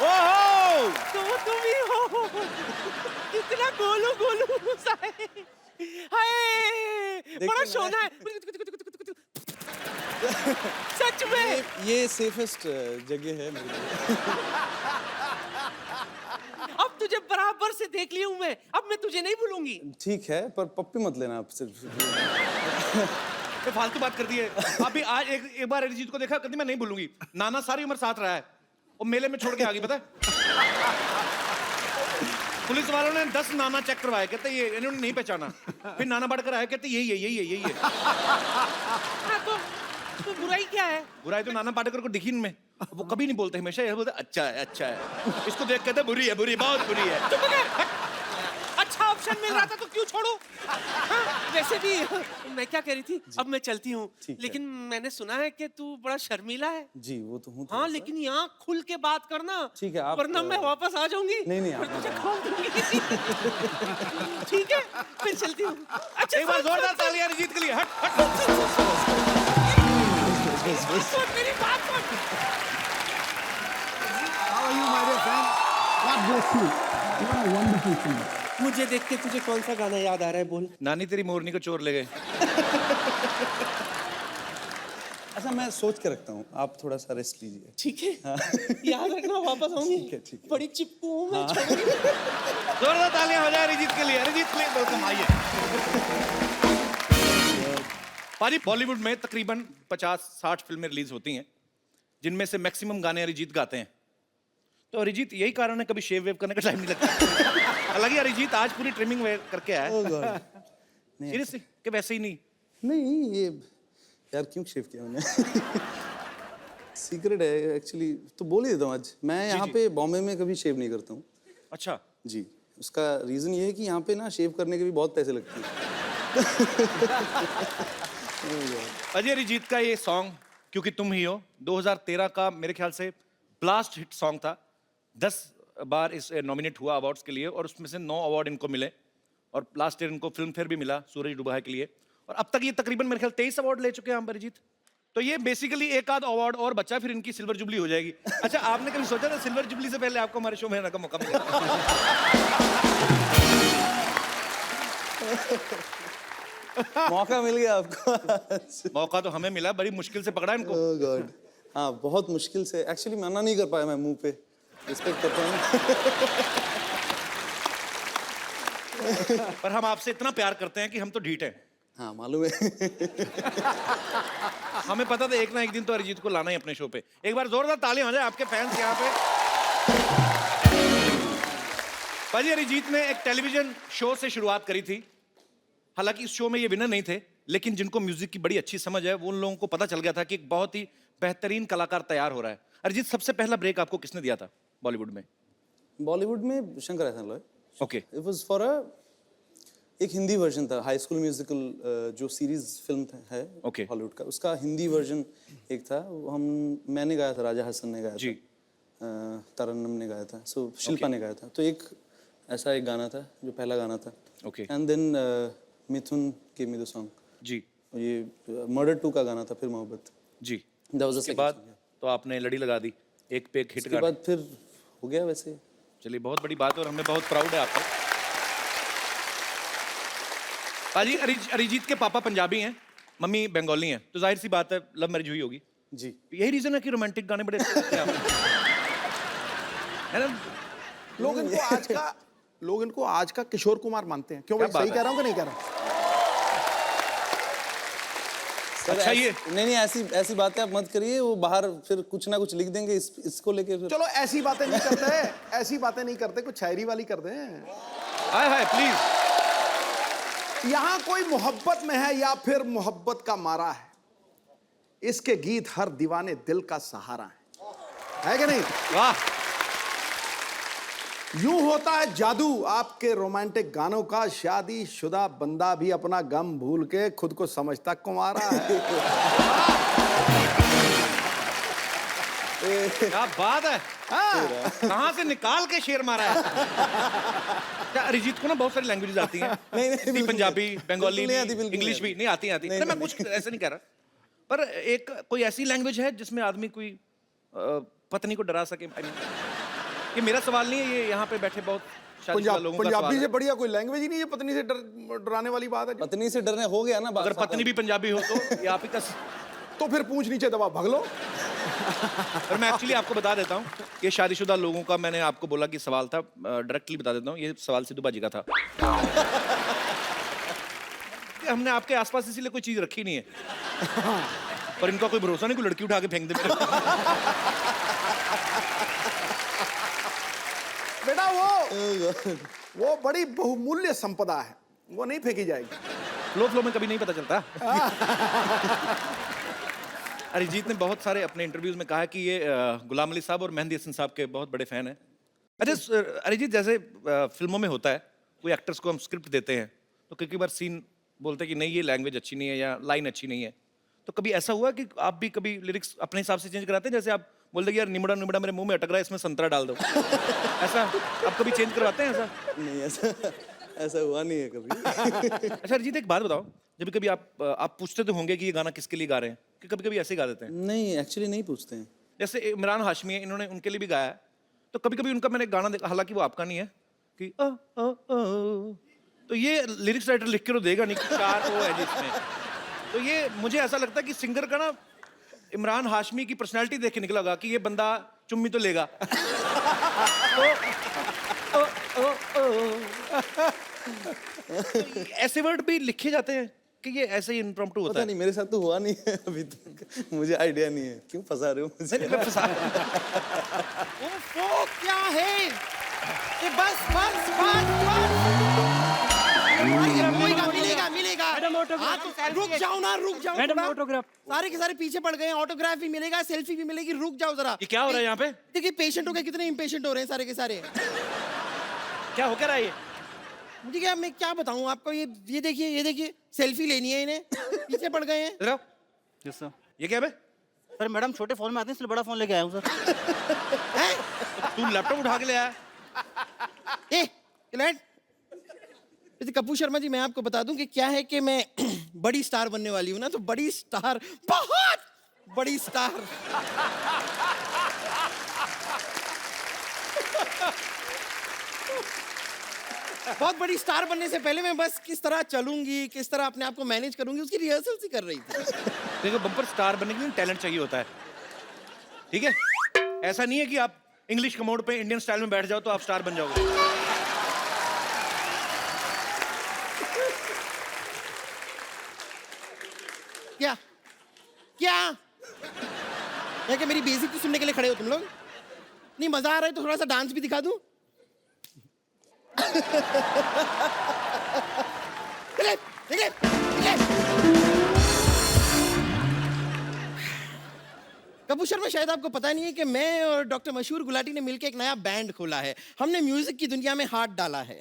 ओहो तो तुम ही हो। कितना गोलू गोलू सा है। हाय बड़ा सोना है। सच में ये सेफेस्ट जगह है मेरे लिए। अब तुझे बराबर से देख ली हूं मैं, अब मैं तुझे नहीं भूलूंगी। ठीक है, पर पप्पी मत लेना आप सिर्फ। ये फालतू बात कर दी है। अभी आज एक बार अरिजीत को देखा, कहती मैं नहीं भूलूंगी। नाना सारी उम्र साथ रहा है और मेले में छोड़ के आ गई, पता है। पुलिस वालों ने 10 नाना चेक करवाए, कहते ये इन्होंने नहीं पहचाना। फिर नाना बढ़कर आया, कहते यही है। हाँ, तो बुराई क्या है? बुराई तो नाना पाटेकर को दिखी इनमें। वो कभी नहीं बोलते, हमेशा ये बोलते अच्छा है। इसको देख कहते बुरी है, बहुत बुरी है। चुप कर। अच्छा ऑप्शन मिल रहा था तो क्यों छोड़ू? हाँ, वैसे भी मैं क्या कह रही थी, अब मैं चलती हूँ, लेकिन मैंने सुना है कि तू बड़ा शर्मीला है। जी वो तो हूँ। हाँ, लेकिन यहाँ खुल के बात करना। ठीक है, आप वरना मैं वापस आ जाऊंगी। नहीं फिर तुझे खोल दूंगी। ठीक है, मैं चलती हूँ। अच्छा एक बार जोरदार तालियां अरिजीत के लिए। हट। मेरी बात सुन। How are you, my dear friend? God bless you. What a wonderful thing. मुझे देख के तुझे कौन सा गाना याद आ रहा है, बोल। नानी तेरी मोरनी को चोर ले गए। अच्छा मैं सोच के रखता हूँ, आप थोड़ा सा रेस्ट लीजिए। ठीक है, याद रखना, वापस आऊंगी। ठीक है। बड़ी चिपकू हूँ मैं। जोरदार तालियां हो जाए अरिजीत के लिए। अरिजीत के लिए दो कमाइए। पाजी, बॉलीवुड में तकरीबन 50-60 फिल्में रिलीज होती हैं, जिनमें से मैक्सिमम गाने अरिजीत गाते हैं। तो अरिजीत यही कारण है कभी शेव वेव करने का टाइम नहीं लगता। हालांकि अरिजीत आज पूरी ट्रिमिंग वेयर करके आया है। सीरियसली कि वैसे ही नहीं ये यार क्यों शेव किया मैंने? सीक्रेट है एक्चुअली, तो बोल ही देता हूँ आज। मैं यहाँ पे बॉम्बे में कभी शेव नहीं करता हूँ। अच्छा जी, उसका रीजन ये है कि यहाँ पे ना शेव करने के भी बहुत पैसे लगते हैं। अजय अरिजीत का ये सॉन्ग क्योंकि तुम ही हो 2013 का मेरे ख्याल से ब्लास्ट हिट सॉन्ग था। 10 बार इस नॉमिनेट हुआ अवार्ड्स के लिए और उसमें से 9 अवार्ड इनको मिले और लास्ट ईयर इनको फिल्म फेयर भी मिला सूरज डूबा है के लिए। और अब तक ये तकरीबन मेरे ख्याल 23 अवार्ड ले चुके हैं हम अरिजीत। तो ये बेसिकली एक आध अवार्ड और बचा, फिर इनकी सिल्वर जुबली हो जाएगी। अच्छा, आपने कभी सोचा था सिल्वर जुबली से पहले आपको हमारे शो में आने का मौका मिलेगा? मौका मिल गया आपको। मौका तो हमें मिला, बड़ी मुश्किल से पकड़ा इनको। ओह गॉड, हाँ बहुत मुश्किल से। एक्चुअली मना नहीं कर पाया मैं मुंह पे। रिस्पेक्ट करता हूँ। पर हम आपसे इतना प्यार करते हैं कि हम तो ढीठ हैं। हाँ मालूम है। हमें पता था एक ना एक दिन तो अरिजीत को लाना ही अपने शो पे। एक बार जोरदार तालियां हो जाए आपके फैंस यहाँ पे। भाजी, अरिजीत ने एक टेलीविजन शो से शुरुआत करी थी। हालांकि इस शो में ये विनर नहीं थे, लेकिन जिनको म्यूजिक की बड़ी अच्छी समझ है वो उन लोगों को पता चल गया था कि एक बहुत ही बेहतरीन कलाकार तैयार हो रहा है। अरिजीत, सबसे पहला ब्रेक आपको किसने दिया था बॉलीवुड में? बॉलीवुड में शंकर एहसान Loy. Okay. It was for एक हिंदी वर्जन था, हाई स्कूल म्यूजिकल जो सीरीज फिल्म है हॉलीवुड का, उसका हिंदी वर्जन एक था। वो मैंने गाया था, राजा हसन ने गाया जी। था, तरन्नुम ने गाया था, सो शिल्पा ने गाया था। तो एक ऐसा एक गाना था जो पहला गाना था। ओके। एंड देन मिथुन के मी द सॉन्ग। जी। ये मर्डर 2 का गाना था, फिर मोहब्बत। जी। That was the उसके second बाद song, तो आपने लड़ी लगा दी, एक पे एक हिट उसके बाद फिर हो गया वैसे। चलिए, बहुत बड़ी बात है और हमें बहुत प्राउड है आप पे। पाजी, अरिजीत के पापा पंजाबी हैं, मम्मी बंगाली हैं, तो जाहिर सी बात है लव मैरिज हुई होगी। जी। यही रीजन है कि रोमांटिक गाने बड़े अच्छे लगते हैं आपको, है ना? लोग इनको आज का किशोर कुमार मानते हैं। क्यों भाई, सही कह रहा हूँ कि नहीं कह रहा हूँ? अच्छा, ये नहीं ऐसी बातें आप मत करिए। वो बाहर फिर कुछ ना कुछ लिख देंगे इसको लेके फिर। चलो ऐसी बातें नहीं करते, ऐसी बातें नहीं करते, कुछ शायरी वाली कर दें। हाय हाय प्लीज। यहाँ कोई मोहब्बत में है या फिर मोहब्बत का मारा है, इसके गीत हर दीवाने दिल का सहारा है कि नहीं? वाह। यूं होता है जादू आपके रोमांटिक गानों का, शादी शुदा बंदा भी अपना गम भूल के खुद को समझता कुंवारा है। क्या बात है। कहाँ से निकाल के शेर मारा है। क्या अरिजीत को ना बहुत सारी लैंग्वेजेस आती हैं? नहीं, पंजाबी, बंगाली, बिल्कुल इंग्लिश भी नहीं आती। नहीं, मैं कुछ ऐसा नहीं कह रहा, पर एक कोई ऐसी लैंग्वेज है जिसमें आदमी कोई पत्नी को डरा सके? ये मेरा सवाल नहीं है, ये यहाँ पे बैठे बहुत शादीशुदा लोगों का सवाल पंजाबी है। से बढ़िया कोई लैंग्वेज ही नहीं है पत्नी से डराने वाली बात है जी। पत्नी से डरने हो गया ना बात। अगर पत्नी भी पंजाबी हो तो ये आप ही का तो फिर पूछ नीचे दबा भग लो। और मैं एक्चुअली आपको बता देता हूँ, ये शादीशुदा लोगों का मैंने आपको बोला कि सवाल था, डायरेक्टली बता देता हूँ, ये सवाल सिद्धू बाजी का था। कि हमने आपके आसपास इसीलिए कोई चीज रखी नहीं है, पर इनका कोई भरोसा नहीं, कोई लड़की उठा के फेंक दे। बेटा वो बड़ी बहुमूल्य संपदा है, वो नहीं फेंकी जाएगी। फ्लो में कभी नहीं पता चलता। अरिजीत ने बहुत सारे अपने इंटरव्यूज में कहा है कि ये गुलाम अली साहब और मेहंदी हसन साहब के बहुत बड़े फैन हैं। अच्छा अरिजीत, जैसे फिल्मों में होता है, कोई एक्टर्स को हम स्क्रिप्ट देते हैं तो कई बार सीन बोलते हैं कि नहीं ये लैंग्वेज अच्छी नहीं है या लाइन अच्छी नहीं है, तो कभी ऐसा हुआ कि आप भी कभी लिरिक्स अपने हिसाब से चेंज कराते हैं? जैसे आप बोल दे यार निमड़ा निमड़ा मेरे मुंह में अटक रहा है, इसमें संतरा डाल दो, ऐसा आप कभी चेंज करवाते हैं ऐसा? नहीं, ऐसा हुआ नहीं है कभी। अच्छा अरिजीत, एक बात बताओ, जब कभी आप पूछते तो होंगे कि ये गाना किसके लिए गा रहे हैं, कि कभी कभी ऐसे गा देते हैं? नहीं, एक्चुअली नहीं पूछते हैं। जैसे इमरान हाशमी है, इन्होंने उनके लिए भी गाया है, तो कभी कभी उनका मैंने गाना देखा, हालांकि वो आपका नहीं है, कि तो ये लिरिक्स राइटर लिख के तो देगा नहीं कि 4 ओ है जिसमें, तो ये मुझे ऐसा लगता है कि सिंगर का ना इमरान हाशमी की पर्सनालिटी देख के निकला होगा कि ये बंदा चुम्मी तो लेगा। तो ऐसे वर्ड भी लिखे जाते हैं कि ये ऐसे ही इम्प्रॉम्प्टू होता पता है? नहीं, मेरे साथ तो हुआ नहीं है अभी तक, मुझे आइडिया नहीं है। क्यों फंसा रहे हो मुझे? नहीं, मैं फंसा वो क्या है ये? बस मिलेगा मिलेगा। हाँ, तो रुक जाओ ना, रुक जाओ। मैडम थोड़ा। ऑटोग्राफ। सारे के सारे पीछे पड़ गए हैं, ऑटोग्राफ भी मिलेगा, सेल्फी भी मिलेगी, रुक जाओ जरा। ये क्या हो रहा है यहाँ पे? देखिए पेशेंटों के कितने इम्पेशेंट हो रहे हैं सारे के सारे। क्या हो क्या रहा है ये? मुझे क्या, मैं क्या बताऊं आपको, ये देखिए सेल्फी लेनी है इन्हें, पीछे पड़ गए हैं। इधर आओ। Yes sir. ये क्या है बे? सर मैडम छोटे फोन में आते हैं, इसलिए बड़ा फोन लेके आया हूँ सर। हैं? तू लैपटॉप उठा के ले आया? ए क्लाइंट, वैसे कपूर शर्मा जी, मैं आपको बता दूं कि क्या है कि मैं बड़ी स्टार बनने वाली हूं ना, तो बड़ी स्टार, बहुत बड़ी स्टार। बहुत बड़ी स्टार बनने से पहले मैं बस किस तरह चलूंगी, किस तरह अपने आप को मैनेज करूंगी, उसकी रिहर्सल सी कर रही थी। देखो बम्पर स्टार बनने के लिए टैलेंट चाहिए होता है, ठीक है? ऐसा नहीं है कि आप इंग्लिश कमोड पे इंडियन स्टाइल में बैठ जाओ तो आप स्टार बन जाओगे। क्या क्या है कि मेरी बेइज्जती सुनने के लिए खड़े हो तुम लोग? नहीं मजा आ रहा है तो थोड़ा सा डांस भी दिखा दूं? चले, चले, चले। कपूर शर्मा, शायद आपको पता नहीं है कि मैं और डॉक्टर मशहूर गुलाटी ने मिलकर एक नया बैंड खोला है। हमने म्यूजिक की दुनिया में हाथ डाला है।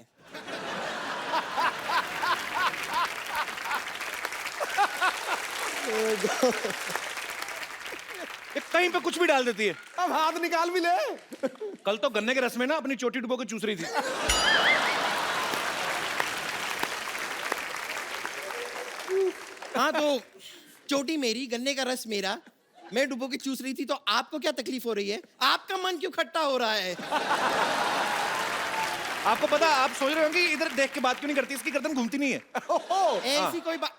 ये कहीं पे कुछ भी डाल देती है। अब हाथ निकाल भी ले। कल तो गन्ने के रस में ना अपनी चोटी डुबो के चूस रही थी। हाँ तो चोटी मेरी, गन्ने का रस मेरा, मैं डुबो के चूस रही थी, तो आपको क्या तकलीफ हो रही है? आपका मन क्यों खट्टा हो रहा है? आपको पता, आप सोच रहे हो कि इधर देख के बात क्यों नहीं करती, इसकी गर्दन घूमती नहीं है। ऐसी कोई बात।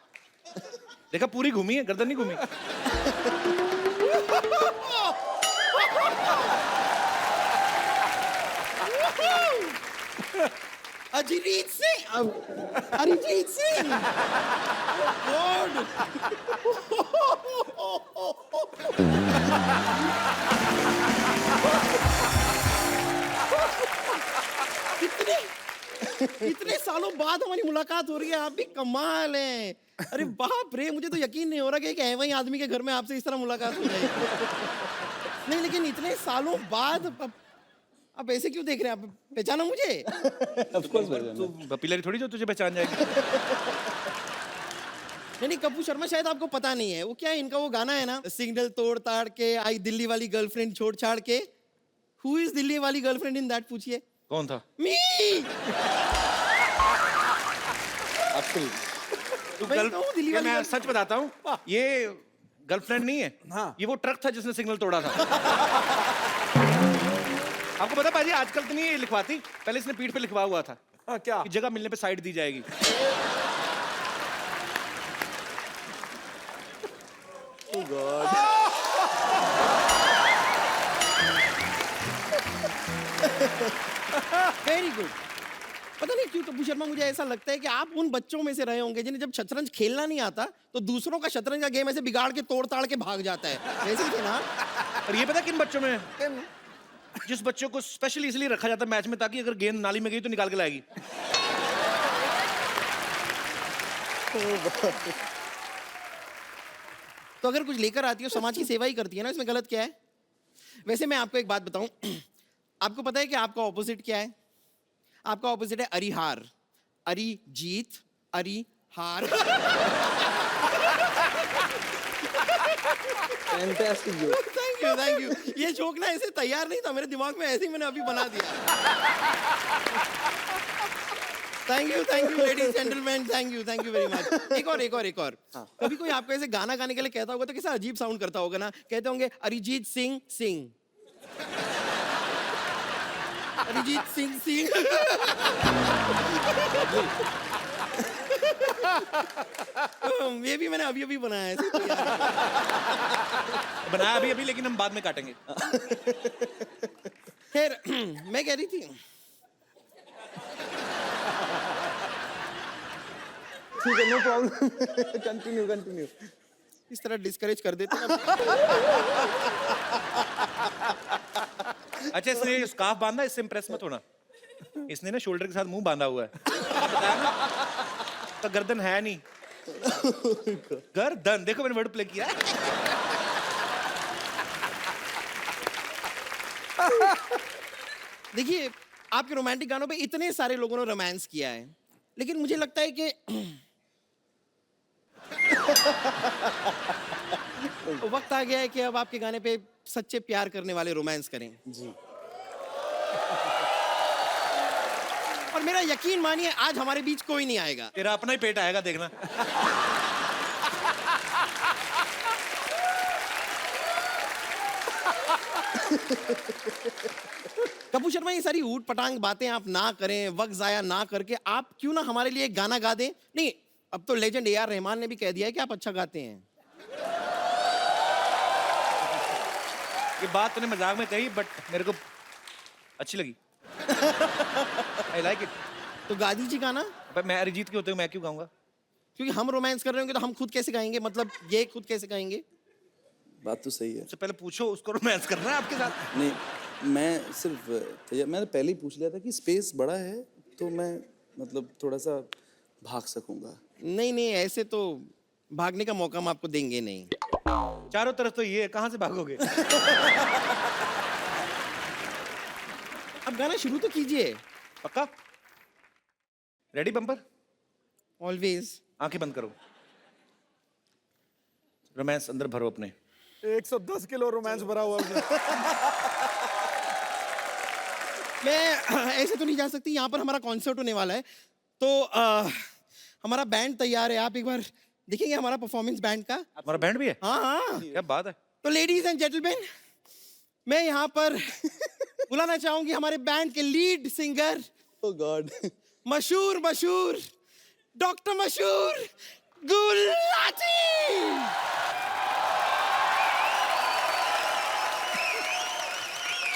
देखा, पूरी घूमी है, गर्दन नहीं घूमी। अरिजीत सिंह, अरिजीत सिंह। गॉड। इतने सालों बाद हमारी मुलाकात हो रही है, आप भी कमाल हैं। अरे बाप रे, मुझे तो यकीन नहीं हो रहा कि एक ऐसे ही आदमी के घर में आपसे इस तरह मुलाकात हो जाएगी। नहीं लेकिन इतने सालों बाद आप ऐसे क्यों देख रहे हैं? आप पहचाना मुझे? ऑफ कोर्स तू पपीलरी थोड़ी जो तुझे पहचान जाएगी। नहीं कपूर शर्मा, शायद आपको पता नहीं है वो क्या है, इनका वो गाना है ना, सिग्नल तोड़ ताड़ के आई दिल्ली वाली गर्लफ्रेंड छोड़ छाड़ के। हु इज दिल्ली वाली गर्लफ्रेंड इन दैट? पूछिए। कौन था? मी। तू मैं तो हूँ दिल्ली वाली मैं गर्ल- सच बताता हूँ, ये गर्लफ्रेंड नहीं है। हाँ। ये वो ट्रक था जिसने सिग्नल तोड़ा था। आपको पता पाजी आजकल तो नहीं ये लिखवाती, पहले इसने पीठ पे लिखवा हुआ था हाँ, क्या कि जगह मिलने पे साइड दी जाएगी। Oh God. Very good. पता नहीं क्यों कपूर शर्मा, मुझे ऐसा लगता है कि आप उन बच्चों में से रहे होंगे जिन्हें जब शतरंज खेलना नहीं आता तो दूसरों का शतरंज का गेम ऐसे बिगाड़ के तोड़ ताड़ के भाग जाता है, वैसे ही थे ना? और ये पता किन बच्चों में है? जिस बच्चों को स्पेशली इसलिए रखा जाता है मैच में ताकि अगर गेंद नाली में गई तो निकाल के लाएगी। तो अगर कुछ लेकर आती है समाज की सेवा ही करती है ना, इसमें गलत क्या है? वैसे मैं आपको एक बात बताऊं, आपको पता है कि आपका ऑपोजिट क्या है? आपका ऑपोजिट है Arihar, Arijit, Arihar. Fantastic joke. Thank you, thank you. ये जोक ना ऐसे तैयार नहीं था मेरे दिमाग में, ऐसे ही मैंने अभी बना दिया। Thank you ladies gentleman, thank you very much. एक और। कभी कोई आपको ऐसे गाना गाने के लिए कहता होगा तो कैसा अजीब साउंड करता होगा ना? कहते होंगे अरिजीत सिंह सिंह, अरिजीत सिंह सिंह। ये भी मैंने अभी बनाया है, बनाया अभी लेकिन हम बाद में काटेंगे। खैर मैं कह रही थी, ठीक है, नो प्रॉब्लम। कंटिन्यू। इस तरह डिस्करेज कर देते हैं। अच्छा इसने स्कार्फ बांधा, इससे इंप्रेस मत होना। इसने ना शोल्डर के साथ मुंह बांधा हुआ है, बताया ना? तो गर्दन है नहीं। गर्दन देखो मैंने वर्ड प्ले किया। देखिए आपके रोमांटिक गानों पे इतने सारे लोगों ने रोमांस किया है, लेकिन मुझे लगता है कि वक्त आ गया है कि अब आपके गाने पे सच्चे प्यार करने वाले रोमांस करें। जी। और मेरा यकीन मानिए आज हमारे बीच कोई नहीं आएगा। तेरा अपना ही पेट आएगा देखना। कपूर शर्मा ये सारी ऊट पटांग बातें आप ना करें, वक्त जाया ना करके आप क्यों ना हमारे लिए एक गाना गा दें। नहीं, अब तो लेजेंड ए आर रहमान ने भी कह दिया है कि आप अच्छा गाते हैं। ये बात तूने मजाक में कही बट मेरे को अच्छी लगी। I like it. तो गा दीजिए गाना। पर मैं अरिजीत के होते हुए मैं क्यों गाऊंगा? क्योंकि हम रोमांस कर रहे होंगे तो हम खुद कैसे गाएंगे, मतलब ये खुद कैसे गाएंगे? बात तो सही है। सबसे पहले पूछो उसको रोमांस करना है आपके साथ। नहीं, मैं सिर्फ मैंने पहले ही पूछ लिया था कि स्पेस बड़ा है तो मैं मतलब थोड़ा सा भाग सकूंगा। नहीं, ऐसे तो भागने का मौका हम आपको देंगे नहीं। चारों तरफ तो ये है, कहां से भागोगे? अब गाना शुरू तो कीजिए। पक्का? Ready bumper? ऑलवेज। आंखें बंद करो, रोमांस अंदर भरो अपने। 110 किलो रोमांस भरा हुआ है। मैं ऐसे तो नहीं जा सकती, यहाँ पर हमारा कॉन्सर्ट होने वाला है तो हमारा बैंड तैयार है। आप एक बार देखेंगे हमारा परफॉर्मेंस बैंड का। हमारा बैंड भी है? हाँ। क्या बात है। तो लेडीज एंड जेंटलमैन, मैं यहाँ पर बुलाना चाहूंगी हमारे बैंड के लीड सिंगर, ओह गॉड, मशहूर डॉक्टर मशहूर Gulati.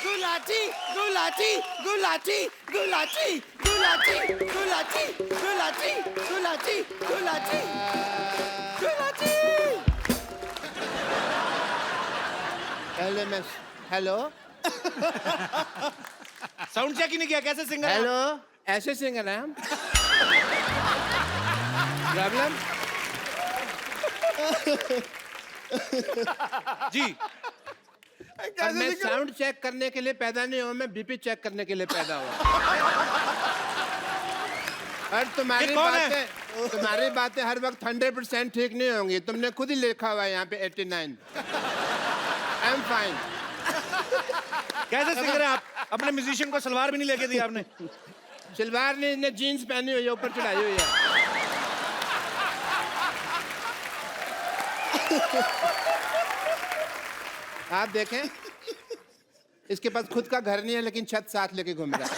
Gulati Gulati Gulati Gulati Gulati Gulati Gulati Gulati Gulati Gulati. Hello sound check ही नहीं किया, कैसे सिंगर? हेलो, ऐसे सिंगर हैं हम। प्रॉब्लम? जी और मैं साउंड चेक करने के लिए पैदा नहीं हुआ, मैं बीपी चेक करने के लिए पैदा हुआ। और ये कौन है? तुम्हारी बातें हर वक्त 100% ठीक नहीं होंगी। तुमने खुद ही लिखा हुआ है यहाँ पे 89। I am fine. कैसे सिंगर है आप? अपने म्यूजिशियन को सलवार भी नहीं लेके दी आपने। सलवार नहीं, इसने जीन्स पहनी हुई है, ऊपर चढ़ाई हुई है। आप देखें, इसके पास खुद का घर नहीं है लेकिन छत साथ लेके घूम रहा है।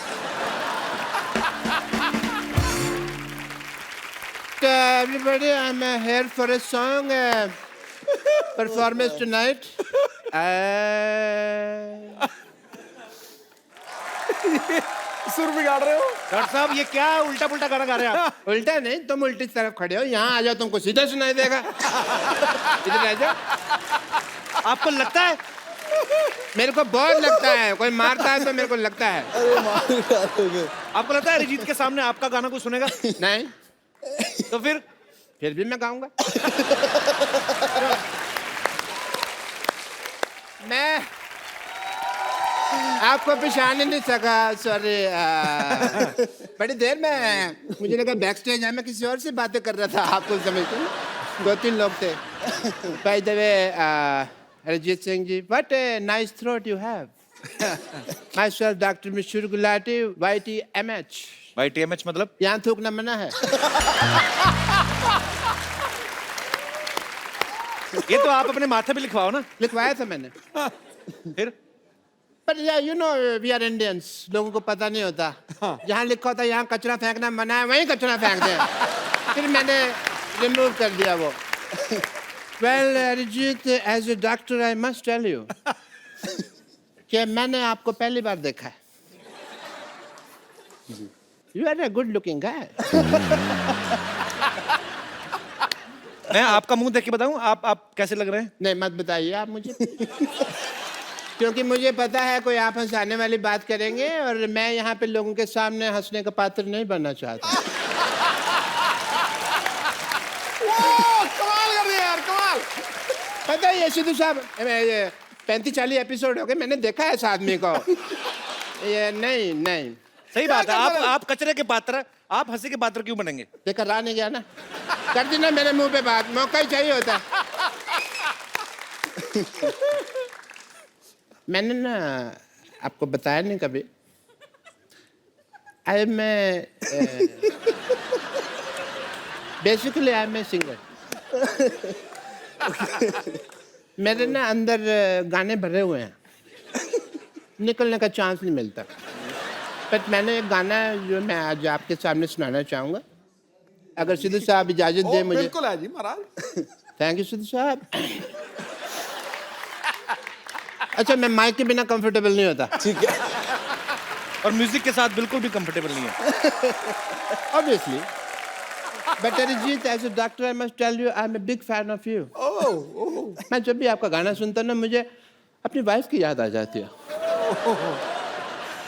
Everybody, I'm here for a song performance tonight. सुर बिगाड़ रहे हो। डॉक्टर साहब ये क्या उल्टा पुल्टा गाना गा रहे हैं आप? उल्टा नहीं, तुम उल्टी तरफ खड़े हो, यहाँ आ जाओ तुमको सीधा सुनाई देगा। इधर आ जाओ। आपको लगता है? मेरे को बहुत लगता है, कोई मारता है तो मेरे को लगता है। अरे मार डालोगे। आपको लगता है अरिजीत के सामने आपका गाना कोई सुनेगा? नहीं, तो फिर भी मैं गाऊंगा। मैं आपको पहचान ही नहीं सका, सॉरी। बड़ी देर में मुझे लगा बैक स्टेज है, मैं किसी और से बातें कर रहा था। आपको समझते हैं? 2-3 लोग थे। By the way, Arijit Singh ji, what a nice throat you have. Myself doctor Mishra Gulati, YTMH। YTMH मतलब? यहाँ थूकना मना है। ये तो आप अपने माथे पे लिखवाओ ना। लिखवाया था मैंने। फिर पर you know we are Indians, लोगों को पता नहीं होता। जहाँ लिखा होता है यहाँ कचरा फेंकना मना है, वहीं कचरा फेंक दें। फिर मैंने रिमूव कर दिया वो। Well Arijit, as a doctor I must tell you कि मैंने आपको पहली बार देखा है। You are a good looking guy. मैं आपका मुंह देख के बताऊं आप कैसे लग रहे हैं? नहीं मत बताइए आप मुझे। क्योंकि मुझे पता है कोई आप हंसाने वाली बात करेंगे और मैं यहाँ पे लोगों के सामने हंसने का पात्र नहीं बनना चाहता। कमाल कर दिया यार, कमाल। पता है ये सिद्धू साहब, 35-40 एपिसोड हो गए, मैंने देखा है इस आदमी को। ये नहीं सही बात है। आप कचरे के पात्र, आप हंसी के पात्र क्यों बनेंगे? देखा रहा नहीं गया ना, कर दी ना मेरे मुंह पे बात, मौका ही चाहिए होता। मैंने ना आपको बताया नहीं कभी, I am basically I am a singer. मेरे ना अंदर गाने भरे हुए हैं, निकलने का चांस नहीं मिलता। बट मैंने एक गाना जो मैं आज आपके सामने सुनाना चाहूँगा, अगर सिद्धू साहब इजाज़त दें मुझे। बिल्कुल है जी महाराज। थैंक यू सिद्धू साहब। अच्छा, मैं माइक के बिना कंफर्टेबल नहीं होता। ठीक है। और म्यूजिक के साथ बिल्कुल भी कंफर्टेबल नहीं है। Obviously. But Arijit, as a doctor, I must tell you, I'm a big fan of you. मैं जब भी आपका गाना सुनता हूँ ना, मुझे अपनी वाइफ की याद आ जाती है।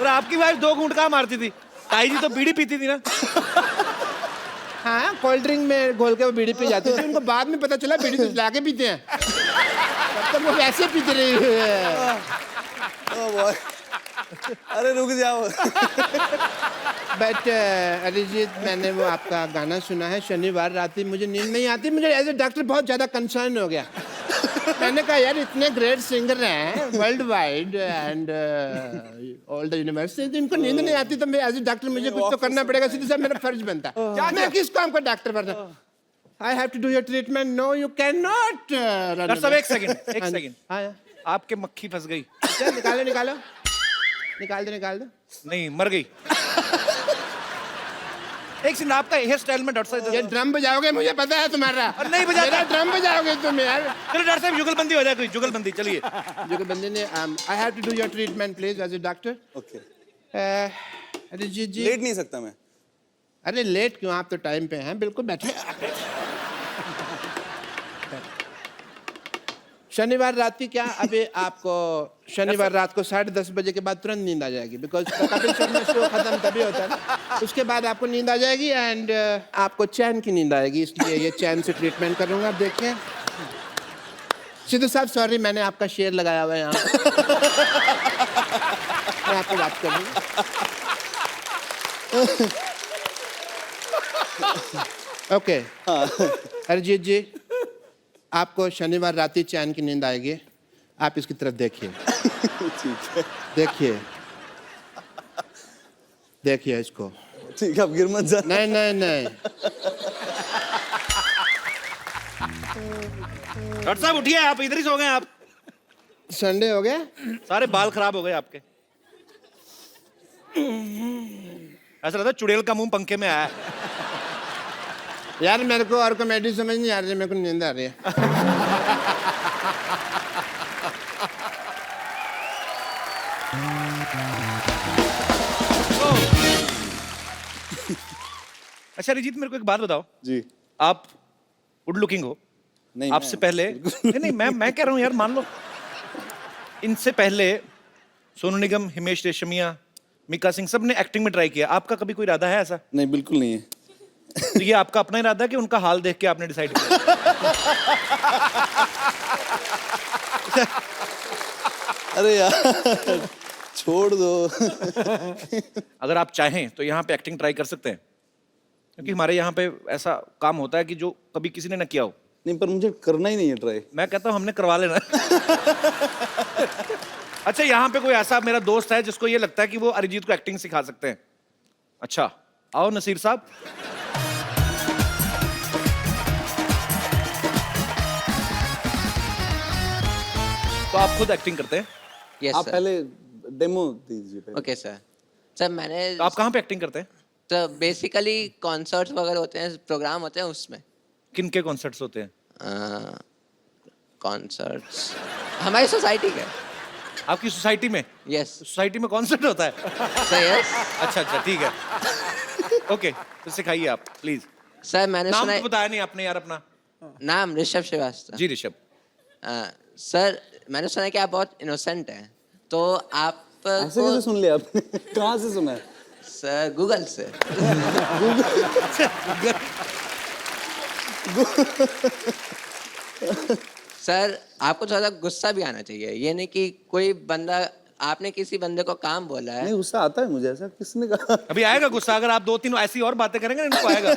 और आपकी वाइफ 2 घूंट कहाँ मारती थी? ताई जी तो बीड़ी पीती थी ना। हाँ, कोल्ड ड्रिंक में घोल के वो बीड़ी पी जाती थी, उनको बाद में पता चला बीड़ी तो ला के पीते हैं। तब तक वो वैसे पीते रही है। Oh boy. अरे रुक जाओ। बट अरिजीत, मैंने वो आपका गाना सुना है, शनिवार रात ही मुझे नींद नहीं आती। मुझे एज ए डॉक्टर बहुत ज़्यादा कंसर्न हो गया। मैंने कहा यार इतने ग्रेट सिंगर हैं world wide and all the university, इनको नींद नहीं आती, तो मैं एज ए डॉक्टर मुझे कुछ तो करना पड़ेगा। सीधे साहब मेरा फर्ज बनता है। मैं किस काम का डॉक्टर बनता? I have to do your treatment. No you can not. Doctor साहब एक सेकंड। हाँ, आपके मक्खी फंस गई। निकालो निकाल दो। नहीं, मर गई। एक सेकंड, आपका हेयर स्टाइल में डॉक्टर साहब ये ड्रम बजाओगे, मुझे पता है तुम्हारा। और नहीं बजाता। मेरा ड्रम बजाओगे तुम यार। चलो डॉक्टर साहब जुगलबंदी हो जाए, कोई जुगलबंदी। चलिए जुगलबंदी ने I have to do your treatment please as a doctor. Okay. Arijit ji, लेट नहीं सकता मैं। अरे लेट क्यों, आप तो टाइम पे हैं। बिल्कुल बैठे। शनिवार रात की क्या, अभी आपको शनिवार रात को 10:30 बजे के बाद तुरंत नींद आ जाएगी, बिकॉज कपिल शर्मा शो खत्म तभी होता है ना। उसके बाद आपको नींद आ जाएगी एंड आपको चैन की नींद आएगी, इसलिए ये चैन से ट्रीटमेंट करूंगा। देखिए सिद्धू साहब, सॉरी मैंने आपका शेर लगाया हुआ है यहाँ। मैं आपको बात करूँगा। ओके अरिजीत जी, आपको शनिवार रात ही चैन की नींद आएगी। आप इसकी तरफ देखिए। ठीक है। देखिए इसको। ठीक है, अब गिर मत जा। नहीं। डॉक्टर साहब उठिए, आप इधर ही सो गए आप। संडे हो गया? सारे बाल खराब हो गए आपके। ऐसा लगता है चुड़ैल का मुंह पंखे में आया है। यार मेरे को और कॉमेडी समझ नहीं आ रही, मेरे को नींद आ रही है। अच्छा अरिजीत, मेरे को एक बात बताओ, जी आप गुड लुकिंग हो। नहीं, आपसे मैं- पहले नहीं मैं कह रहा हूँ यार, मान लो इनसे पहले सोनू निगम, हिमेश रेशमिया, मिका सिंह, सब ने एक्टिंग में ट्राई किया। आपका कभी कोई इरादा है ऐसा? नहीं, बिल्कुल नहीं है। तो ये आपका अपना इरादा है कि उनका हाल देख के आपने डिसाइड किया? अरे यार छोड़ दो। अगर आप चाहें तो यहाँ पे एक्टिंग ट्राई कर सकते हैं, क्योंकि हमारे यहाँ पे ऐसा काम होता है कि जो कभी किसी ने ना किया हो। नहीं, पर मुझे करना ही नहीं है ट्राई। मैं कहता हूँ हमने करवा लेना। अच्छा, यहाँ पे कोई ऐसा मेरा दोस्त है जिसको ये लगता है कि वो अरिजीत को एक्टिंग सिखा सकते हैं? अच्छा, आओ नसीर साहब। तो आप खुद एक्टिंग करते हैं? यस आप सर। पहले डेमो दीजिए पहले। Okay sir. सर मैंने तो आप कहाँ पे एक्टिंग करते हैं? तो बेसिकली कॉन्सर्ट्स वगैरह होते हैं, प्रोग्राम होते हैं उसमें। किन के कॉन्सर्ट्स होते हैं? कॉन्सर्ट्स हमारी सोसाइटी के। आपकी सोसाइटी में? यस सोसाइटी में कॉन्सर्ट होता है? सर। यस अच्छा अच्छा, ठीक है। ओके, तो सिखाइए आप प्लीज। सर मैंने नाम सुना तो बताया नहीं आपने यार अपना। नाम ऋषभ श्रीवास्तव। जी ऋषभ। सर मैंने सुना है कि आप बहुत इनोसेंट हैं, तो आप ऐसे कैसे सुन लिया आपने? कहाँ से सुना है? सर गूगल से। सर आपको थोड़ा सा गुस्सा भी आना चाहिए, ये नहीं कि कोई बंदा, आपने किसी बंदे को काम बोला है। नहीं, गुस्सा आता है मुझे। ऐसा किसने कहा? अभी आएगा गुस्सा, अगर आप 2-3 ऐसी और बातें करेंगे ना, इनको आएगा।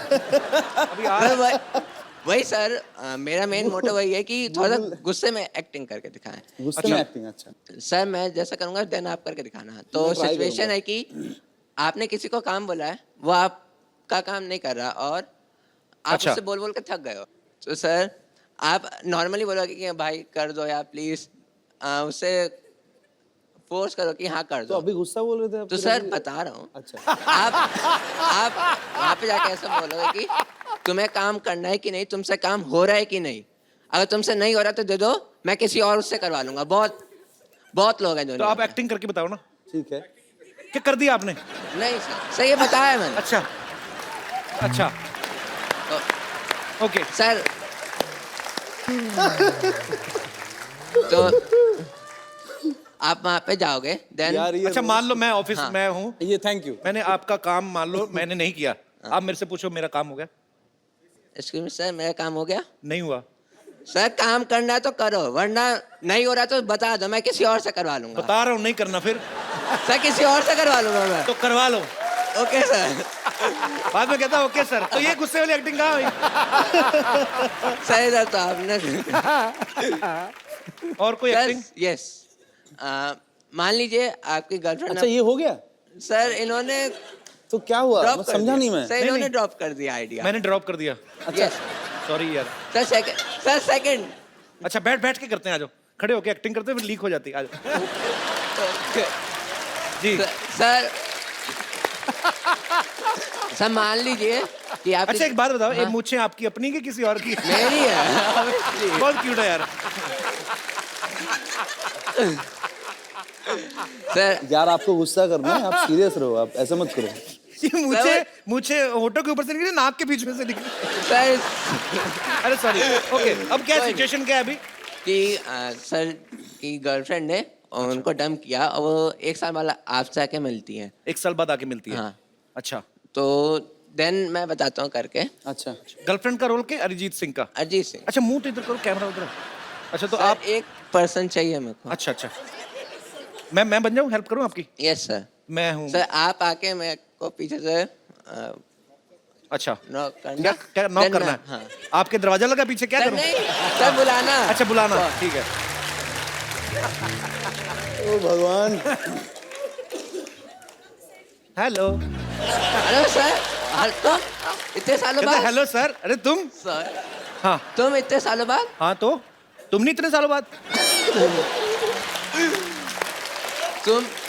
अभी आ मैं वही सर, मेरा मेन मोटिव वही है कि थोड़ा सा गुस्से में एक्टिंग करके दिखाएं। गुस्से में एक्टिंग? अच्छा। सर मैं जैसा करूंगा देन आप करके दिखाना। तो मैं try सिचुएशन करूंगा। है कि आपने किसी को काम बोला है, वो आपका काम नहीं कर रहा और आप अच्छा। उससे बोल बोल के थक गए हो। तो सर आप नॉर्मली बोलोगे कि भाई कर दो या प्लीज, उससे फोर्स करो कि हाँ कर तो दो। अभी गुस्सा बोल रहे थे आप? तो फिर सर अभी- बता रहा हूँ, अच्छा। आप वहाँ पे जाके ऐसा बोलोगे कि तुम्हें काम करना है कि नहीं, तुमसे काम हो रहा है कि नहीं। अगर तुमसे नहीं हो रहा तो दे दो, मैं किसी और उससे करवा लूंगा। बहुत लोग हैं जो तो नहीं आप करते। एक्टिंग करके बताओ ना, ठीक है। क्या कर दिया आपने? नहीं सर ये बताया मैंने। अच्छा अच्छा, ओके। सर तो आप वहाँ पे जाओगे देन। यार ये अच्छा, मान लो मैं ऑफिस हाँ। में हूँ, ये थैंक यू। मैंने आपका काम मान लो मैंने नहीं किया, आप मेरे से पूछो मेरा काम हो गया? एक्सक्यूज मी सर, मेरा काम हो गया? नहीं हुआ। सर काम करना है तो करो, वरना नहीं हो रहा तो बता दो, मैं किसी और से करवा लूंगा। बता रहा हूँ नहीं करना, फिर सर किसी और से करवा लूंगा मैं। तो करवा लो। Okay sir. बाद में कहता ओके सर। तो ये गुस्से वाली एक्टिंग कहाँ हुई? सही सर, तो आपने और कोई एक्टिंग? यस, मान लीजिए आपकी गर्लफ्रेंड। अच्छा, ये हो गया? सर इन्होंने तो क्या हुआ? ड्रॉप मैं कर समझा दिया। नहीं मैं। सर नहीं, इन्होंने नहीं। ड्रॉप कर दिया आइडिया। मैंने ड्रॉप कर दिया। अच्छा। सॉरी यार। Sir second. अच्छा, बैठ बैठ के करते हैं, आ जाओ। खड़े होके एक्टिंग करते हैं फिर लीक हो जाती है। आ जाओ। जी। सर सर मान लीजिए कि आप अच्छा एक बात बताओ, ये मूछें आपकी अपनी कि किसी और की? मेरी है। बहुत क्यूट है यार। सर यार आपको गुस्सा करना है, आप सीरियस रहो, आप ऐसा मत करो। ये मूछे होठों के ऊपर से निकली, नाक के बीच में से निकली। सर अरे सॉरी। ओके, अब क्या कोई सिचुएशन क्या है अभी? कि सर की गर्लफ्रेंड ने उनको डम किया और वो 1 साल बाद आपसे आके मिलती है। 1 साल बाद आके मिलती है? हाँ। अच्छा, तो देन मैं बताता हूँ करके। अच्छा। गर्लफ्रेंड का रोल के अरिजीत सिंह का? अरिजीत सिंह। अच्छा, मुंह तो इधर करो, कैमरा उधर। अच्छा, तो सर, आप एक पर्सन चाहिए मेरे को। अच्छा अच्छा, मैं बन जाऊँ, हेल्प करूँ आपकी? Yes sir. मैं हूँ। सर आप आके मेरे को पीछे से अच्छा, नॉक करना। क्या क्या नॉक Then करना मैं- है? हाँ। आपके दरवाजा लगा पीछे, क्या सर करूँ? नहीं, सर बुलाना। अच्छा, बुलाना, ठीक है। ओ भगवान। हेलो। Hello sir. तो इतने सालों बाद। Hello sir. अरे तुम? सर हाँ तुम इतने सालों बाद। हाँ, तो तुम नहीं इतने सालों बाद?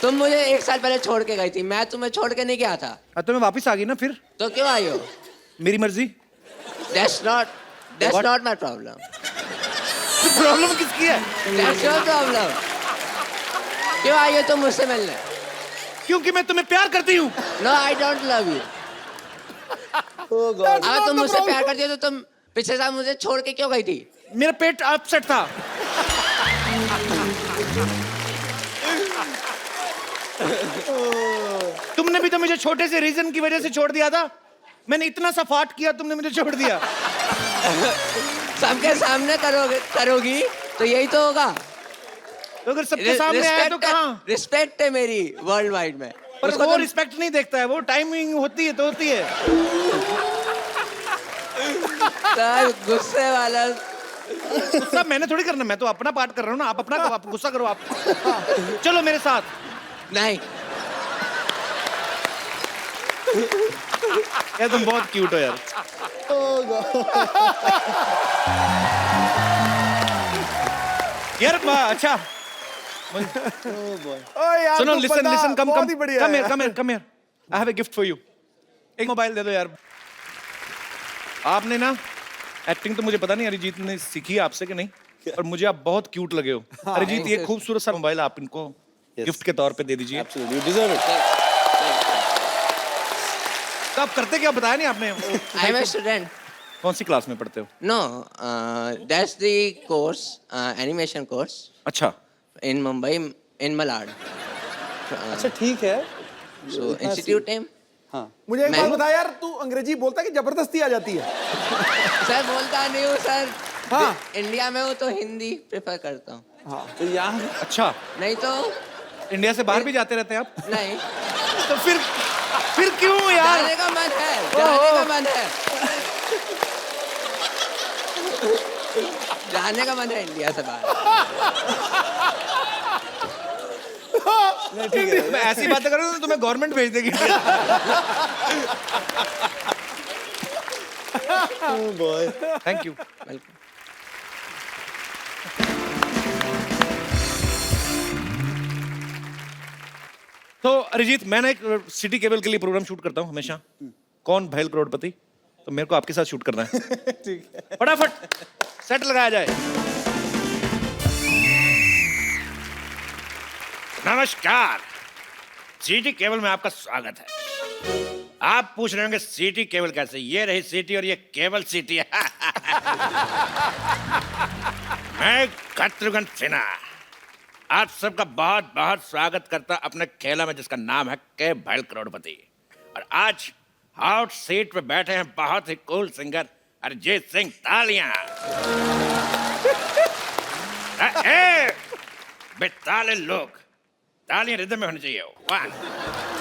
तुम मुझे 1 साल पहले छोड़ के गई थी, मैं तुम्हें छोड़ के नहीं गया था, तो मैं वापस आ गई ना फिर, तो क्यों आई हो? मेरी मर्जी। That's not my problem. Problem किसकी है? That's your problem. क्यों आई हो तुम मुझसे मिलने? क्योंकि मैं तुम्हें प्यार करती हूँ। No, I don't love you. अगर तुम मुझसे प्यार करती हो तो तुम पिछले साल मुझे छोड़ के क्यों गई थी? मेरा पेट अपसेट था। तुमने भी तो मुझे छोटे से रीजन की वजह से छोड़ दिया था। मैंने इतना सा फाट किया, तुमने मुझे छोड़ दिया। सबके सामने करोगी तो यही तो होगा। तो अगर सबके सामने आया तो कहाँ? रिस्पेक्ट है मेरी वर्ल्ड वाइड में। पर वो रिस्पेक्ट नहीं देखता है, वो टाइमिंग होती है तो होती है। सर गुस्से वाला। गुस्सा मैंने थोड़ी करना, मैं तो अपना पार्ट कर रहा हूँ ना। आप अपना आप गुस्सा करो आप। चलो मेरे साथ। नहीं, यार तुम बहुत क्यूट हो यार। यार अच्छा यार, सुनो, तो लिसन बंदा लिसन, कम बहुत ही बढ़िया है। Come here. I have a gift for you. एक मोबाइल दे दो यार। आपने ना एक्टिंग तो मुझे पता नहीं अरिजीत ने सीखी है आपसे कि नहीं, पर मुझे आप बहुत क्यूट लगे हो। अरिजीत, ये खूबसूरत सा मोबाइल आप इनको गिफ्ट के तौर पे दे दीजिए। Absolutely, you deserve it. तो आप करते क्या, बताया नहीं आपने? I am a student. कौन सी क्लास में पढ़ते हो? No, that's the course, animation course अच्छा, इन मुंबई, इन मलाड। अच्छा ठीक है। So institute name. हाँ, मुझे एक मैं- बात बता यार, तू अंग्रेजी बोलता है कि जबरदस्ती आ जाती है? सर बोलता नहीं हूँ सर। हाँ। इंडिया में हूँ तो हिंदी प्रेफर करता हूँ। हाँ, तो यहाँ अच्छा। नहीं तो इंडिया से बाहर भी जाते रहते हैं आप? नहीं। तो फिर क्यों यार? जाने का मन है, जाने का मन है। जाने का मन है इंडिया से बाहर। मैं ऐसी बातें करूँ तो तुम्हें गवर्नमेंट भेज देगी। Thank you. वेलकम। तो अरिजीत, मैं ना एक सिटी केबल के लिए प्रोग्राम शूट करता हूँ हमेशा। कौन भैल करोड़पति, तो मेरे को आपके साथ शूट करना है। ठीक है। फटाफट सेट लगाया जाए। नमस्कार, सिटी केबल में आपका स्वागत है। आप पूछ रहे होंगे सिटी केबल कैसे? ये रही सिटी और ये केबल सिटी है। मैं शत्रुघ्न सिन्हा आप सबका बहुत बहुत स्वागत करता अपने खेला में, जिसका नाम है के भैल करोड़पति। और आज हॉट सीट पे बैठे हैं बहुत ही कूल सिंगर अरिजीत सिंह। तालियां। बेताले लोग, तालियां रिदम में होनी चाहिए। 1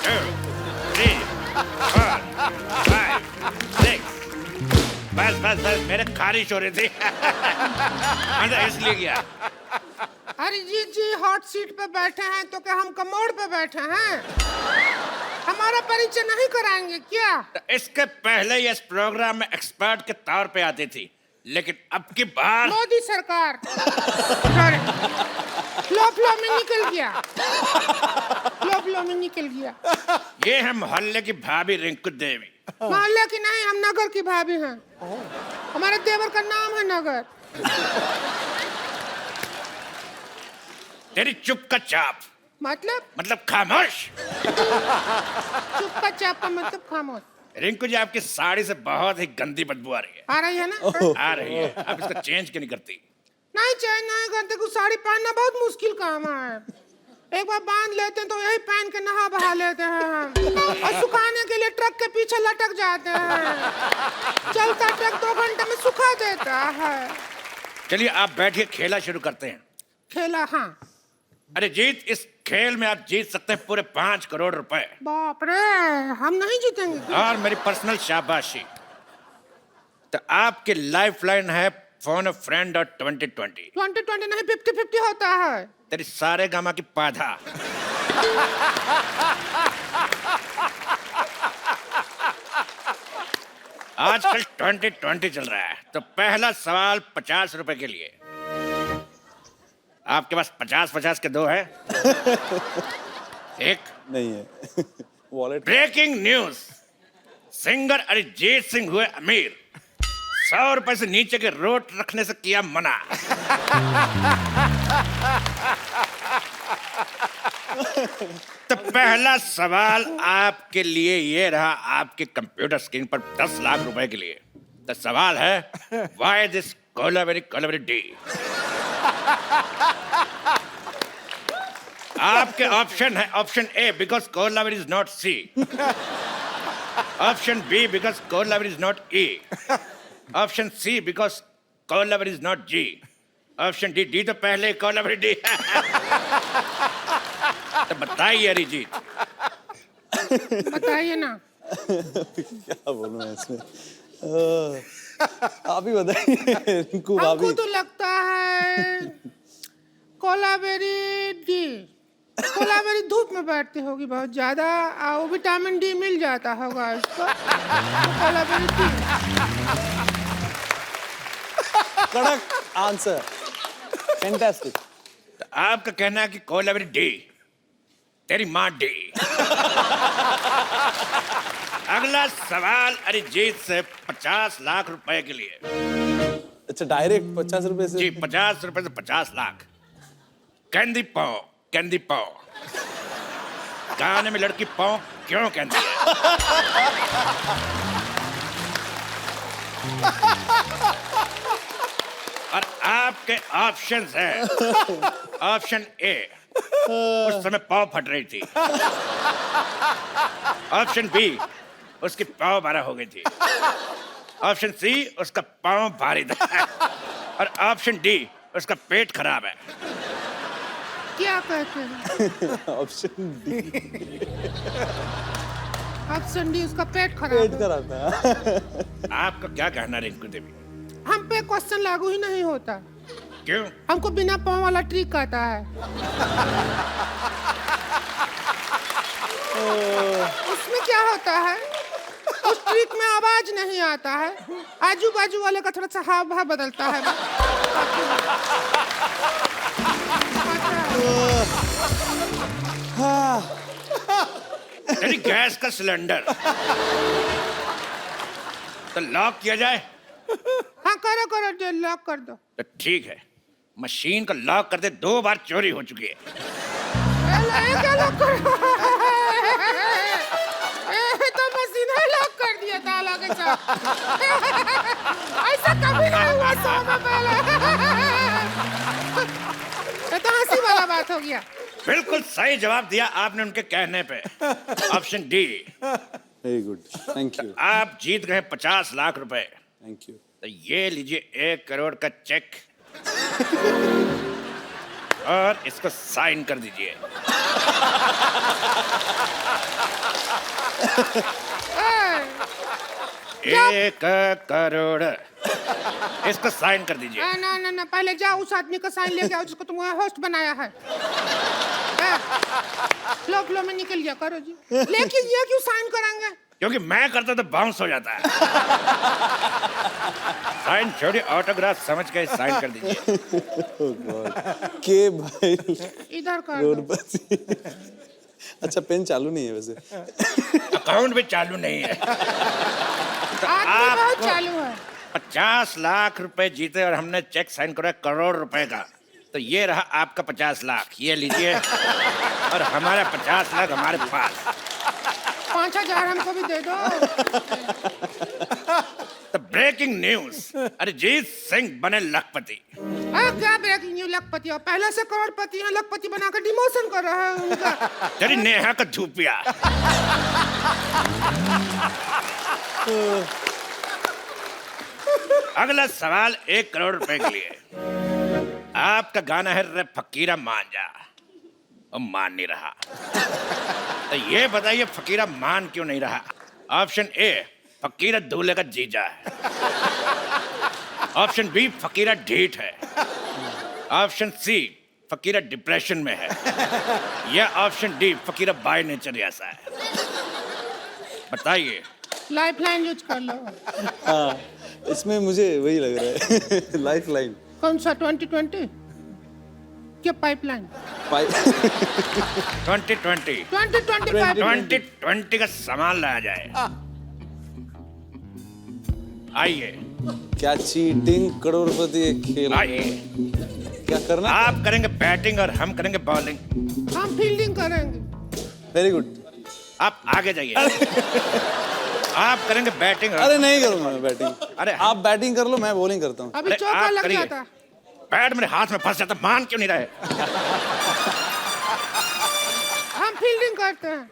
2 3 4 5 6। बस बस बस, मेरे खारिश हो रही थी। मैं इसलिए गया। अरिजीत जी हॉट सीट पे बैठे हैं तो क्या हम कमोड पे बैठे हैं? हमारा परिचय नहीं कराएंगे क्या? इसके पहले ये इस प्रोग्राम में एक्सपर्ट के तौर पे आती थी, लेकिन अब की बार मोदी सरकार फ्लो में निकल गया। फ्लो में निकल गया। ये है मोहल्ले की भाभी रिंकू देवी। मोहल्ले की नहीं, हम नगर की भाभी हैं। हमारे देवर का नाम है नगर। तेरी चुप का चाप मतलब खामोश। चुप का चाप का मतलब खामोश। रिंकू जी, आपकी साड़ी से बहुत ही गंदी बदबू आ रही है। आ रही है ना? आ रही है। आप इसको चेंज क्यों नहीं करती? नहीं चेंज नहीं करते, कुछ साड़ी पहनना बहुत मुश्किल काम है। एक बार बांध लेते हैं तो यही पहन के नहा बहा लेते हैं हम। और सुखाने के लिए ट्रक के पीछे लटक जाते हैं। चलता ट्रक 2 घंटे में सुखा देता है। चलिए आप बैठिए, खेला शुरू करते हैं। खेला? हाँ। अरे जीत, इस खेल में आप जीत सकते हैं पूरे 5 करोड़ रुपए। बाप रे, हम नहीं जीतेंगे। और मेरी पर्सनल शाबाशी। तो आपकी लाइफ लाइन है फोन ऑफ फ्रेंड और 2020। 2020 नहीं, 50-50 होता है। तेरी सारे गामा की पाधा। आजकल 2020 चल रहा है, तो पहला सवाल 50 रुपए के लिए। आपके पास 50-50 के दो है? एक नहीं है wallet breaking news, singer Arijit Singh हुए अमीर, 100 रुपए से नीचे के रोट रखने से किया मना। तो पहला सवाल आपके लिए ये रहा, आपके कंप्यूटर स्क्रीन पर 10 लाख रुपए के लिए। तो सवाल है, व्हाई दिस कोलावेरी डी? आपके ऑप्शन है, option A because Kolaveri is not C, option B because Kolaveri is not E, option C because Kolaveri is not G, option D, D तो पहले कोलावेरी डी। तो बताइए अरिजीत, बताइए ना। क्या बोलूं मैं इसमें आप ही बताइए रिंकू हमको भाभी। तो लगता है कोलावेरी डी। कोलावेरी धूप में बैठती होगी बहुत ज्यादा, और विटामिन डी मिल जाता होगा इसको, तो कोलावेरी डी। कड़क आंसर, फैंटास्टिक। तो आपका कहना है कि कोलावेरी डी, तेरी माँ डी। अगला सवाल अरिजीत से 50 लाख रुपए के लिए। अच्छा डायरेक्ट 50 रुपए से? जी 50 रुपए से 50 लाख। कैंडी पाओ, कैंडी पाओ, गाने में लड़की पाओ क्यों कहती है? और आपके ऑप्शंस हैं, ऑप्शन ए, उस समय पाव फट रही थी, ऑप्शन बी, उसकी पाव 12 हो गई थी, ऑप्शन सी, उसका पाव भारी था, और ऑप्शन डी, उसका पेट खराब है। क्या कहते हैं? ऑप्शन डी, ऑप्शन डी, उसका पेट पेट खराब है। खराब था। आपका क्या कहना है रिंकू देवी? हम पे क्वेश्चन लागू ही नहीं होता। क्यों? हमको बिना पाँव वाला ट्रिक आता है। उसमें क्या होता है, उस ट्रिक में आवाज नहीं आता है, आजू बाजू वाले का थोड़ा सा हाव भाव बदलता है। यानी गैस का सिलेंडर तो लॉक किया जाए? हाँ करो करो, जो लॉक कर दो। तो ठीक है, मशीन को लॉक कर दे, 2 बार चोरी हो चुकी है। क्या लॉक करो? तो मशीन ही लॉक कर दिया ताला के साथ। ऐसा कभी नहीं हुआ 100 में पहले। तो हंसी वाला बात हो गया। बिल्कुल सही जवाब दिया आपने उनके कहने पे, option D. Very good, thank you. आप जीत गए 50 लाख रुपए। Thank you. तो ये लीजिए 1 करोड़ का चेक और इसको साइन कर दीजिए। ए, 1 करोड़, इसको साइन कर दीजिए। ना ना ना, पहले जाओ उस आदमी का साइन लेके आओ जिसको तुमने होस्ट बनाया है। फ्लो फ्लो में निकल गया, करो जी। लेकिन ये क्यों साइन करेंगे? क्योंकि मैं करता तो बाउंस हो जाता है। साइन छोड़िए, ऑटोग्राफ समझ के साइन कर दीजिए। के भाई इधर कर दो। करोड़पति। अच्छा पेन चालू नहीं है वैसे? अकाउंट भी चालू नहीं है। आदमी बहुत चालू है। 50 लाख रुपए जीते और हमने चेक साइन करा 1 करोड़ रुपए का। तो ये रहा आपका 50 लाख, ये लीजिए, और हमारा 50 लाख हमारे पास। 5000 हमको भी दे दो। तो ब्रेकिंग न्यूज, अरिजीत सिंह बने लखपति। क्या ब्रेकिंग न्यूज? लखपति और पहले से करोड़पति हैं, लखपति बनाकर डिमोशन कर रहा है उनका। तेरी नेहा का धूपिया। अगला सवाल 1 करोड़ रुपए के लिए। आपका गाना है रे फकीरा मान जा, और मान नहीं रहा। तो ये बताइए फकीरा मान क्यों नहीं रहा? ऑप्शन ए, फकीरा दूल्हे का जीजा है, ऑप्शन बी, फकीरा ढीठ है, ऑप्शन सी, फकीरा डिप्रेशन में है, या option D, Fakira by nature ऐसा है। बताइए। लाइफ लाइन यूज कर लो। हाँ इसमें मुझे वही लग रहा है। Life line. कौन सा 2020? क्या पाइपलाइन? 2020 2020 पाइपलाइन। 2020 का सामान लाया जाए। आइए क्या चीटिंग करोड़पति एक खेल है। आइए, क्या करना? आप करेंगे बैटिंग और हम करेंगे बॉलिंग। हम फील्डिंग करेंगे। Very good. आप आगे जाइए। आप करेंगे बैटिंग। अरे नहीं करूंगा मैं बैटिंग। अरे आप बैटिंग कर लो, मैं बॉलिंग करता हूँ। अभी अरे चौका आप लग करिए। जाता। बैट मेरे हाथ में फंस जाता, मान क्यों नहीं रहे? हम फील्डिंग करते हैं।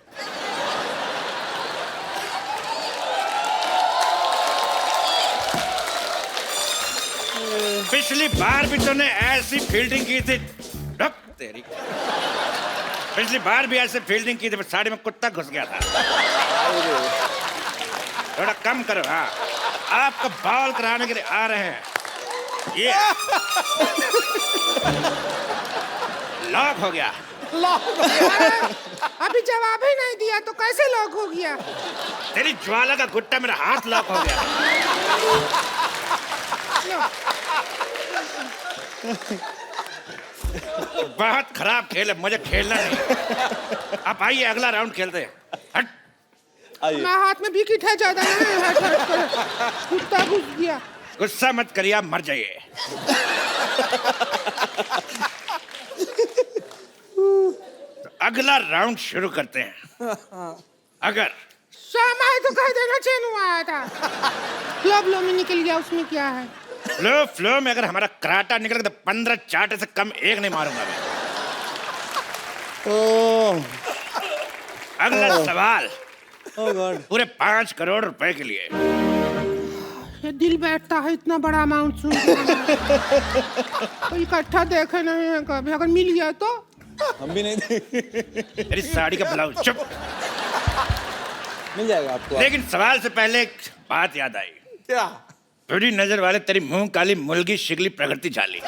पिछली बार भी तूने ऐसी फील्डिंग की थी। रुक तेरी। पिछली बार भी ऐसे फील्डिंग की थी, पर साड़ी में कुत्ता घुस गया था। थोड़ा कम करो। हाँ, आपको बॉल कराने के लिए आ रहे हैं। ये लॉक हो गया। अभी जवाब ही नहीं दिया तो कैसे लॉक हो गया? तेरी ज्वाला का गुट्टा मेरा हाथ लॉक हो गया। बहुत खराब खेल है, मुझे खेलना नहीं। आप आइए, अगला राउंड खेलते हैं। हट। मैं हाथ में विकेट है, ज्यादा नहीं है। हट हट कर। कुत्ता घुस गया। गुस्सा मत करिए, आप मर जाइए। तो अगला राउंड शुरू करते हैं। अगर शाम आए तो कह देना चैन आया था। फ्लो में निकल गया, उसमें क्या है? फ्लो में अगर हमारा कराटा निकल गया तो 15 चाटे से कम एक नहीं मारूंगा मैं। अगला सवाल पूरे 5 करोड़ रुपए के लिए। ये दिल बैठता है इतना बड़ा अमाउंट सुन के। तो इकट्ठा देखे नहीं है कभी, अगर मिल गया तो। हम भी नहीं थे। तेरी साड़ी का ब्लाउज। चुप। मिल जाएगा आपको। लेकिन सवाल से पहले एक बात याद आई। क्या? बुरी नजर वाले तेरी मुंह काली मुलगी शिगली प्रकृति झाली।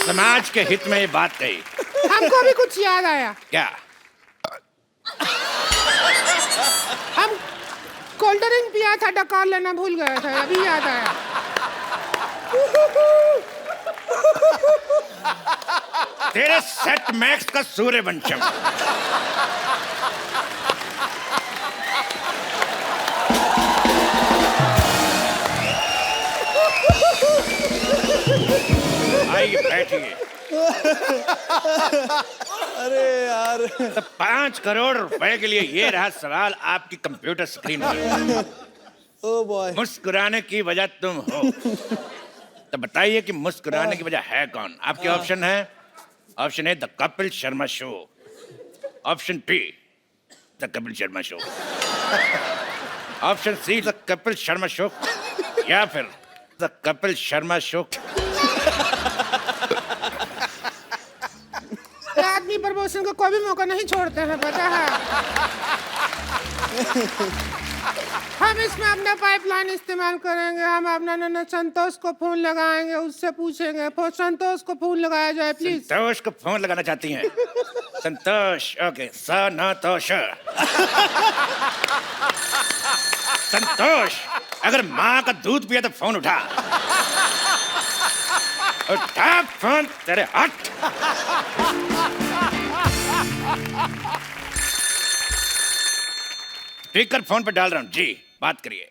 समाज के हित में ये बात कही। हमको भी कुछ याद आया। क्या? हम कोल्ड ड्रिंक पिया था, डकार लेना भूल गए थे, अभी याद आया। तेरे सेट मैक्स का सूर्यवंशम। आइए बैठिए। अरे यार। तो 5 करोड़ रुपए के लिए ये रहा सवाल आपकी कंप्यूटर स्क्रीन पर। Oh boy. मुस्कुराने की वजह तुम हो, तो बताइए कि मुस्कुराने की वजह है कौन? आपके ऑप्शन है। Option A, the Kapil Sharma show. Option B, the Kapil Sharma show. Option C, the Kapil Sharma show, या फिर द कपिल शर्मा शो। आदमी प्रमोशन को कोई भी मौका नहीं छोड़ते हैं, पता है। हम इसमें अपना पाइपलाइन इस्तेमाल करेंगे। हम अपना नन्ना संतोष को फोन लगाएंगे, उससे पूछेंगे। संतोष को फोन लगाया जाए प्लीज। संतोष को फोन लगाना चाहती हैं? संतोष, ओके। संतोष। संतोष, अगर माँ का दूध पिया तो फोन उठा। उठा फोन, तेरे हट। स्पीकर फोन पे डाल रहा हूँ जी, बात करिए।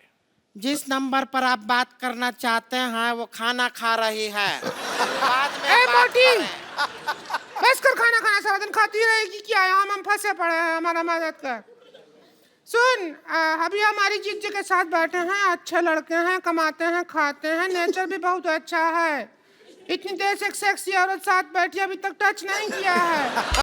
जिस नंबर पर आप बात करना चाहते हैं वो खाना खा रही है। बाद में ए बात मोटी, करें। बस कर खाना खाना, सारा दिन खाती रहेगी क्या? हम फंसे पड़े हैं, हमारा मदद कर। सुन, अभी हमारी जीजी के साथ बैठे हैं, अच्छे लड़के हैं, कमाते हैं, खाते हैं, नेचर भी बहुत अच्छा है। इतनी देर से एक सेक्सी औरत साथ बैठी, अभी तक टच नहीं किया है।